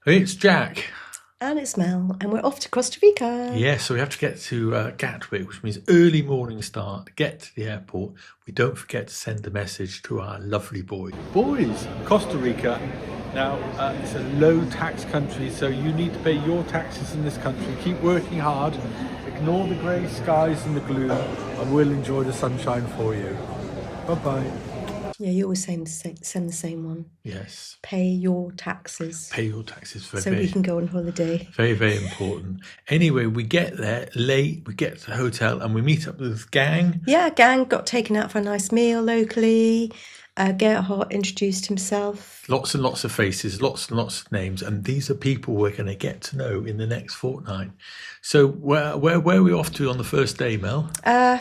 It's Jack. And it's Mel, and we're off to Costa Rica. Yeah, so we have to get to Gatwick, which means early morning start, get to the airport. We don't forget to send a message to our lovely boys. Boys, Costa Rica. Now, it's a low tax country, so you need to pay your taxes in this country. Keep working hard, ignore the grey skies and the gloom, and we'll enjoy the sunshine for you. Bye-bye. Yeah, you always send the same one. Yes. Pay your taxes. Pay your taxes. So we can go on holiday. Very, very important. Anyway, we get there late, we get to the hotel and we meet up with this gang. Yeah, gang got taken out for a nice meal locally. Gerhard introduced himself. Lots and lots of faces, lots and lots of names, and these are people we're going to get to know in the next fortnight. So where are we off to on the first day, Mel?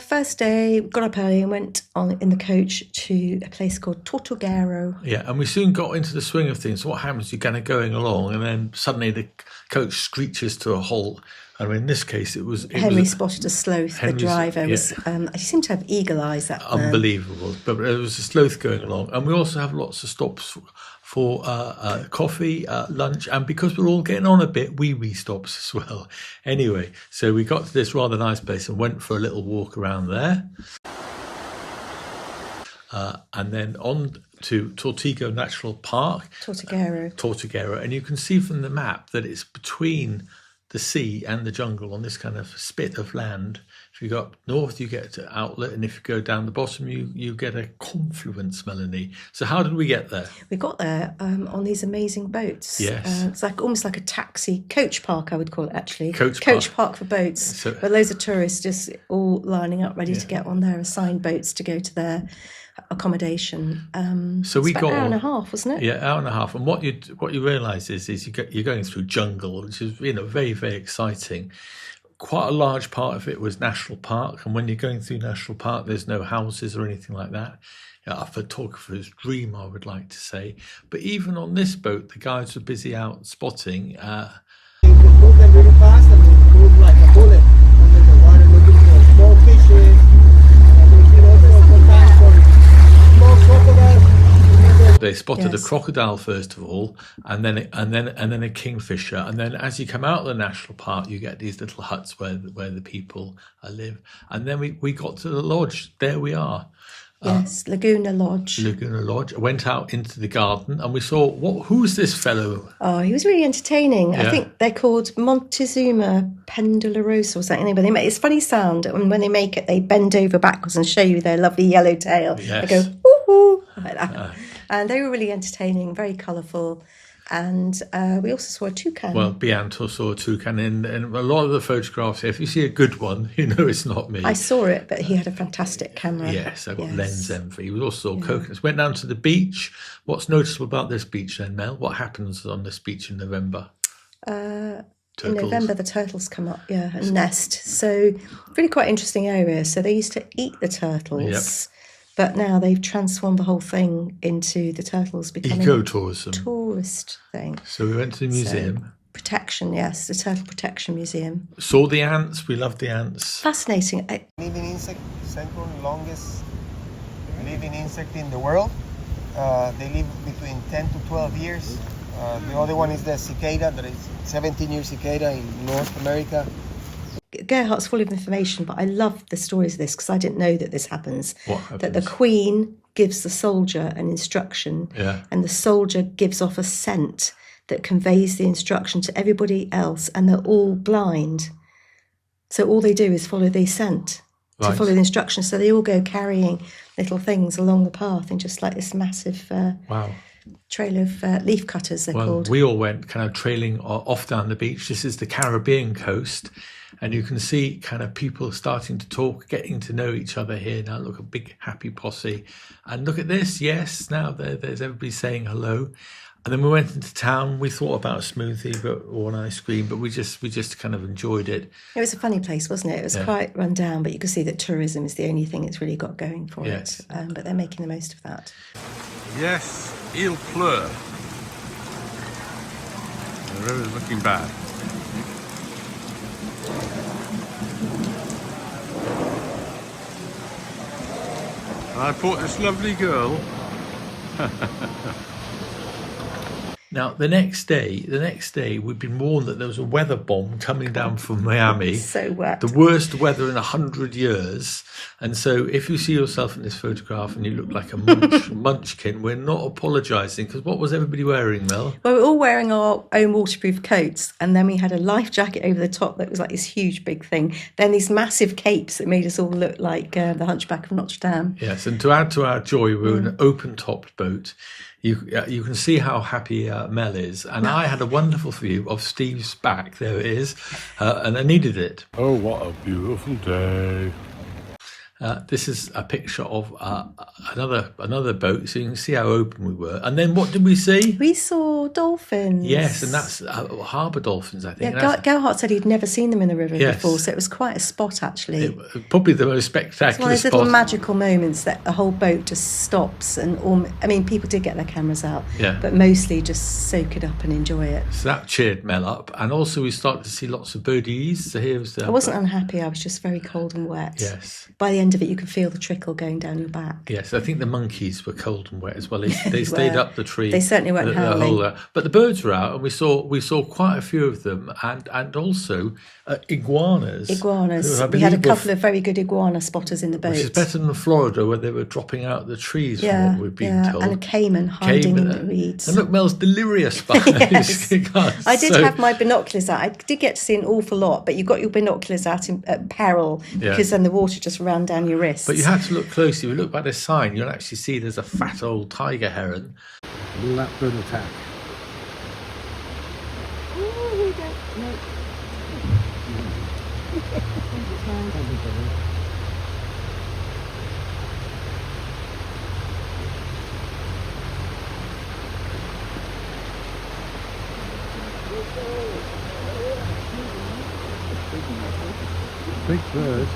First day, got up early and went on in the coach to a place called Tortuguero. Yeah, and we soon got into the swing of things. What happens? You're kind of going along, and then suddenly the coach screeches to a halt. And in this case, Henry spotted a sloth. The driver was. He seemed to have eagle eyes. That unbelievable. But there was a sloth going along, and we also have lots of stops for coffee, lunch, and because we're all getting on a bit, wee stops as well. Anyway, so we got to this rather nice place and went for a little walk around there, and then on to Tortuguero National Park. Tortuguero, and you can see from the map that it's between the sea and the jungle on this kind of spit of land. If you go up north, you get to outlet, and if you go down the bottom, you get a confluence, Melanie. So how did we get there? We got there on these amazing boats. Yes. It's like almost like a taxi coach park, I would call it, actually. Coach park for boats. But loads of tourists just all lining up, ready to get on their assigned boats to go to their accommodation. So we got an hour and a half, wasn't it? Yeah, hour and a half. And what you realise is you're going through jungle, which is very, very exciting. Quite a large part of it was national park, and when you're going through national park, there's no houses or anything like that. A photographer's dream, I would like to say. But even on this boat, the guys were busy out spotting. You can move them really fast and move like a bullet under the water, looking for small fishes. They spotted a crocodile first of all, and then a kingfisher, and then as you come out of the national park, you get these little huts where the people live, and then we got to the lodge. There we are. Yes, Laguna Lodge. I went out into the garden and we saw who's this fellow? Oh, he was really entertaining. Yeah. I think they're called Montezuma pendularosa or something. But it's a funny sound, and when they make it, they bend over backwards and show you their lovely yellow tail. Yes. They go woo-hoo like that. And they were really entertaining, very colourful. And we also saw a toucan. Well, Bianto saw a toucan in a lot of the photographs. If you see a good one, you know it's not me. I saw it, but he had a fantastic camera. Yes, I've got lens envy. We also saw coconuts. Went down to the beach. What's noticeable about this beach then, Mel? What happens on this beach in November? In November, the turtles come up, and nest. So really quite interesting area. So they used to eat the turtles. Yep. But now they've transformed the whole thing into the turtles becoming ecotourism, tourist thing. So we went to the museum. Protection, yes, the Turtle Protection Museum. Saw the ants. We love the ants. Fascinating. Living insect, second longest living insect in the world. They live between 10 to 12 years. The other one is the cicada, that is 17-year cicada in North America. Gerhardt's full of information, but I love the stories of this because I didn't know that this happens. What happens? That the queen gives the soldier an instruction, and the soldier gives off a scent that conveys the instruction to everybody else, and they're all blind. So all they do is follow the scent to follow the instructions. So they all go carrying little things along the path in just like this massive trail of leaf cutters, they're called. We all went kind of trailing off down the beach. This is the Caribbean coast. And you can see kind of people starting to talk, getting to know each other here. Now look, a big happy posse. And look at this. Yes, now there's everybody saying hello. And then we went into town. We thought about a smoothie or an ice cream, but we just kind of enjoyed it. It was a funny place, wasn't it? It was quite run down, but you could see that tourism is the only thing it's really got going for it. But they're making the most of that. Yes, il pleut. The river's looking bad. And I brought this lovely girl. Now, the next day, we'd been warned that there was a weather bomb coming down from Miami. So wet. The worst weather in 100 years. And so if you see yourself in this photograph and you look like a munchkin, we're not apologising, because what was everybody wearing, Mel? Well, we were all wearing our own waterproof coats, and then we had a life jacket over the top that was like this huge big thing. Then these massive capes that made us all look like the Hunchback of Notre Dame. Yes, and to add to our joy, we were in an open-topped boat. You can see how happy Mel is, and I had a wonderful view of Steve's back. There it is, and I needed it. Oh, what a beautiful day! This is a picture of another boat, so you can see how open we were. And then what did we see? We saw dolphins. Yes, and that's harbour dolphins, I think. Yeah, Gerhardt said he'd never seen them in the river Yes. before, so it was quite a spot, actually. Probably the most spectacular It's one of those spot. little magical moments that the whole boat just stops, and people did get their cameras out, Yeah. but mostly just soak it up and enjoy it. So that cheered Mel up, and also we started to see lots of birdies. So here was the. I wasn't unhappy, I was just very cold and wet. Yes. By the end of it, you could feel the trickle going down your back. Yes, I think the monkeys were cold and wet as well. They stayed up the tree. They certainly weren't howling. But the birds were out, and we saw quite a few of them, and also iguanas. Iguanas. who I We had a believe were couple of very good iguana spotters in the boat. Which is better than Florida, where they were dropping out the trees, from what we've been told. And a cayman hiding in the reeds. And look, Mel's delirious behind Yes. his guns. I did have my binoculars out. I did get to see an awful lot, but you got your binoculars out at peril, because then the water just ran down your wrists. But you had to look closely. If you look by the sign, you'll actually see there's a fat old tiger heron. Blackbird attack. Big bird.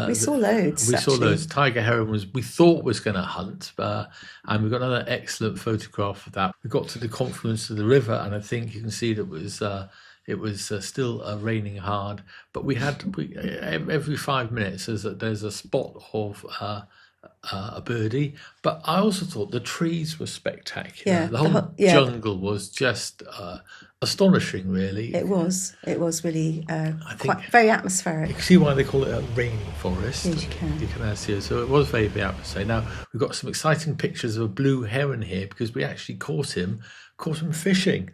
We saw loads. We saw actually. loads. Tiger heron we thought was going to hunt, and we got another excellent photograph of that. We got to the confluence of the river, and I think you can see that it was still raining hard. But every 5 minutes there's a spot of a birdie. But I also thought the trees were spectacular. Yeah, the whole jungle was just astonishing, really. It was really quite very atmospheric. You can see why they call it a rainforest. Yes, you can. You can see it. So it was very, very atmospheric. Now, we've got some exciting pictures of a blue heron here, because we actually caught him fishing.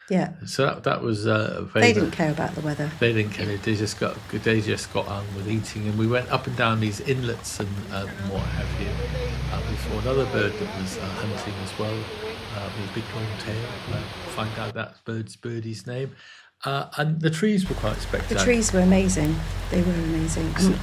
Yeah. So that was very. They didn't care about the weather. They didn't care. They just got on with eating, and we went up and down these inlets and what have you. We saw another bird that was hunting as well, with a big long tail. Find out that birdie's name. And the trees were quite spectacular. The trees were amazing. They were amazing. And,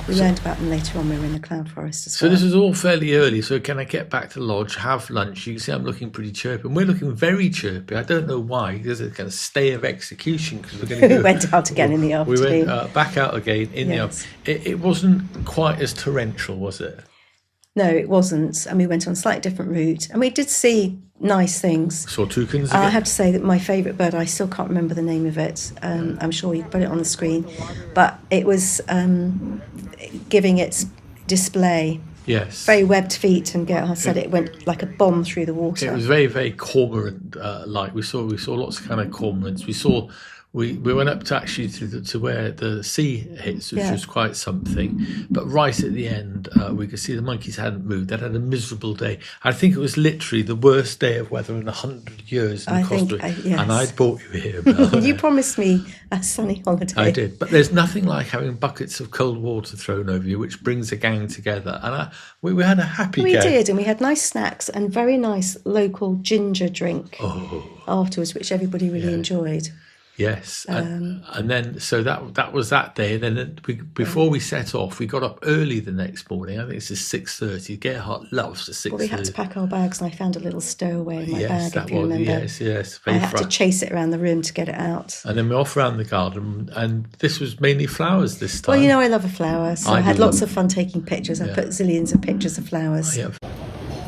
we learned about them later on. We were in the cloud forest as well. So this is all fairly early. So can I get back to the lodge, have lunch? You can see I'm looking pretty chirpy. And we're looking very chirpy. I don't know why. There's a kind of stay of execution, because we're going to go. We went out again in the afternoon. We went back out again in the afternoon. It wasn't quite as torrential, was it? No, it wasn't. And we went on a slightly different route. And we did see nice things. Saw toucans again. I have to say that my favourite bird, I still can't remember the name of it. I'm sure you put it on the screen. But it was giving its display. Yes. Very webbed feet, and Gerhard said it went like a bomb through the water. It was very, very cormorant-like. We saw lots of kind of cormorants. We went up to where the sea hits, which was quite something. But right at the end, we could see the monkeys hadn't moved. They'd had a miserable day. I think it was literally the worst day of weather in 100 years in Costa Rica. Yes. And I'd brought you here, Mel. You promised me a sunny holiday. I did. But there's nothing like having buckets of cold water thrown over you, which brings a gang together. And we had a happy gang. We did, and we had nice snacks and very nice local ginger drink afterwards, which everybody really enjoyed. Yes, and then so that was that day. Then before we set off, we got up early the next morning. I think it's 6:30. Gerhard loves the 6:30. Well, we had to pack our bags, and I found a little stowaway in my bag. That if you was remember. yes. I had to chase it around the room to get it out. And then we're off around the garden, and this was mainly flowers this time. Well, you know, I love a flower, so I had lots of fun taking pictures. I put zillions of pictures of flowers. Yeah.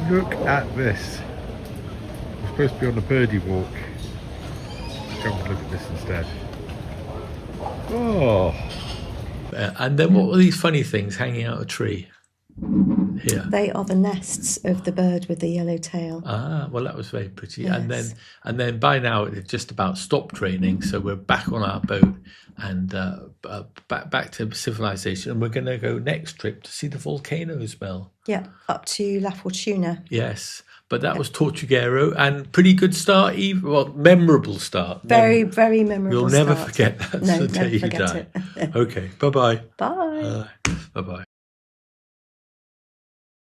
Look at this. We're supposed to be on a birdie walk. Come and look at this instead. Oh, And then what were these funny things hanging out a tree here? They are the nests of the bird with the yellow tail. Ah, well, that was very pretty. Yes. And then by now it's just about stopped raining, so we're back on our boat and back to civilization. And we're going to go next trip to see the volcanoes, Mel. Yeah, up to La Fortuna. Yes, but that was Tortuguero, and pretty good start, memorable start. Very, very memorable. You'll never start. forget that. No, the day never you forget die. it. Okay, bye-bye. Bye. Bye-bye.